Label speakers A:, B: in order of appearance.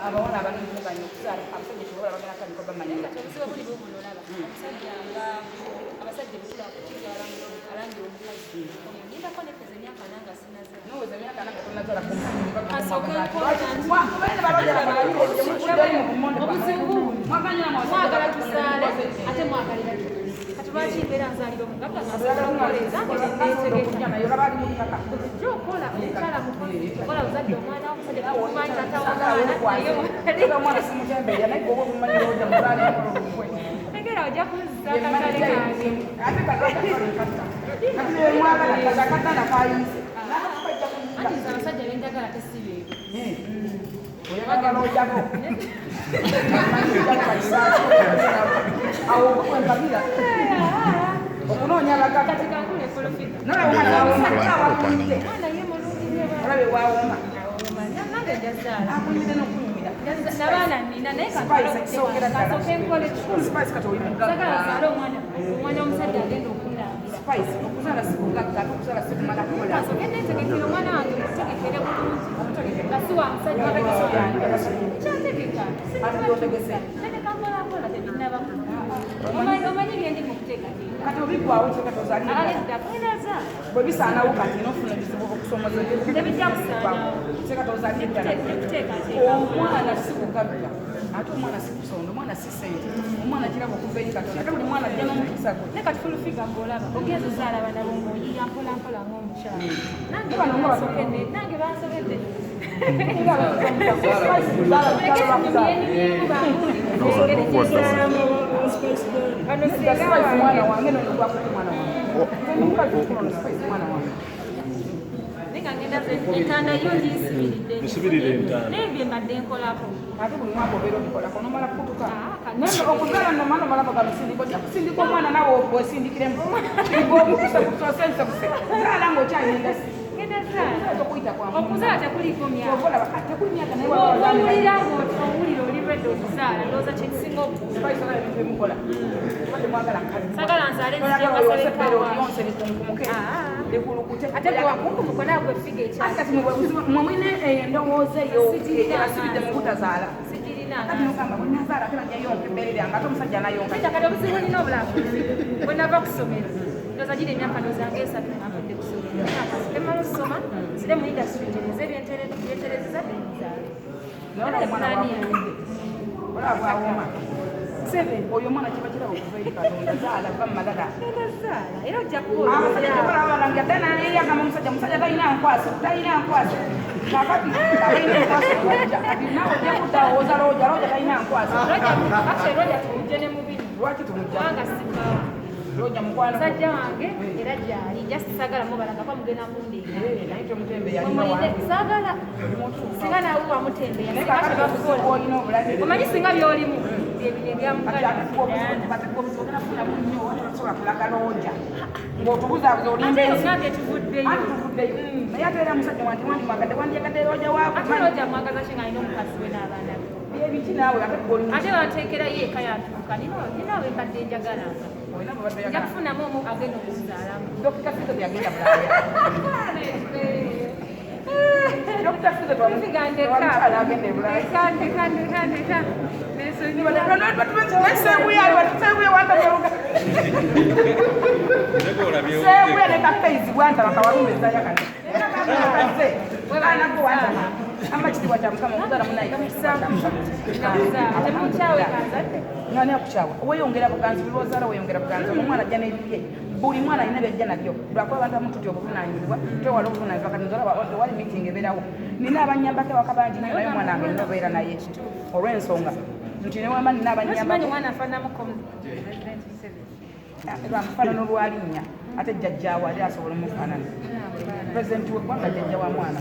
A: abawala abalinzi banywa okuzaala abasajja kibola bagenda kali ko bamanya
B: obuzibu buli bumu olaba omusajja nga abasajja butula kukizaala alangira omukazi nyindako nepeza emyaka nange sinaza
A: noweza emyaka nange tonazaala
B: obuzibu mwagala tuzaale ate mwagalira kati lwaki mbeera nzaalira omugagga ngasobola okukolaezaokola omukyala mukola ozadde omwana omusajja kumanyi tatawagala ojja kunzisa akatale kange anti nze abasajja benjagala tesibeeru
A: oyagala ojjako awo okwempamira okunoonya
B: kati kankule profita
A: mwana ye mulungi olabe waawoma
B: nange njazaala
A: akunyumire n'okunyumira
B: nabaana nina naye kasooka enkole sagala zaala omwana omusajja agenda okundambira
A: okuzaala sikugagga okuzaala sikumala kukola
B: genda ntegekera omwana wange mutegekere bulungi nga si wa musajja kyategeka tegeka mpolampola tebinnabamu omanyi byendi mu kuteekateeka
A: kati obigwawo kyekatozaaliraza bwe bisaanawo kati nofuna ebizibu okusomoza
B: tebijja kusaanawo
A: kyekatozaaliraddala omwana sikugagga ate omwana sikusonda omwana si sente omwana kiraba okuva eri katonda ate buli mwana ajja n'omukisa gwe
B: ne kati fulufiga ng'olaba ogenza ozaala abaana bo ng'oyiya mpolampola ng'omukyala nange bansobedde
A: mwana wange nogwakuta mwana wange
B: entanda yo ngiyisibiridde naye bye mbadde nkolako
A: ate buli mwaka obeera obikolako nomala kutuka naye okuzaala nomala omalako gamusindika ojja kusindika omwana nawe osindikiremu okusosensebuse zaala ng'okyalina endasi
B: okuzaala tekuliko myakowulira ng'owulira oli redde okuzaala ndowooza kyekisinga sagala nzaale ate gwakunkumuko nawe gwefiga
A: ekyamwine endowooza eyasibidde mu butazaala
B: kati obuzibu olina obulamu bwe nava kusomera ndowooza gira emyaka ndowooza ng'esatu navudde kusomera emala okusoma sire mu indasitule tereza ebyenterezeza
A: olabwawoma oyo omwana kiba kirawo okuva eri katonda zaala va mumalala
B: era ojja
A: kubalanga ddala neyagamba omusajja talina nkwasi kakati abalina enkwasi kati nawe ojja kudda owoza looja talina nkwasi
B: roja tumujje ne mubiri
A: lwaki tumujjanga
B: simbawo
A: roja mukwano
B: musajja wange era gyali just sagala mubalanga kwa mugenda kundeera
A: naye tomutembe
B: sagala singa nawe wamutembeya
A: olina obulabe
B: omanyi singa byolimu byebine
A: byamusobola kulaga looja ng'otubuzabuza
B: olimbenange tuvuddeyo
A: naye ate era musajja wanti wandimwagadde wandyagadde looja
B: ate looja mwagaza ki nga alina omukazi we n'abaana
A: ebiki naawe
B: ate wateekerayo eka yatuuka ninaawe mbadde njagalanga nja kufunamu omu agenda okuzaalamu
A: dokita fizo byagenda bulaaya dokita fizo twamukyala agenda e bulaaya sebuya ne kapeizi bwantaba kawalumbezayo kati amakitibwa kya mukama okuzaala munayitemukyawengani akukyawa weyongera buganzi buli lwozaala weyongera buganzi omwana ajja n'ebibye buli mwana alina byajja nabyo lwakuba abantu abamu tutya obuvunanyizibwa twewala obuvunanyizibwa kati nzolaba wali meeting ebeerawo nina abanyambako ewaka bangi naye omwana wange nina obeera naye olw'ensonga nti newamba nina abanyambako lwamufaanano lwalinnya ate jjajjaawo ali asobola omufaanana pulezidenti weggwanga jjajja wa mwana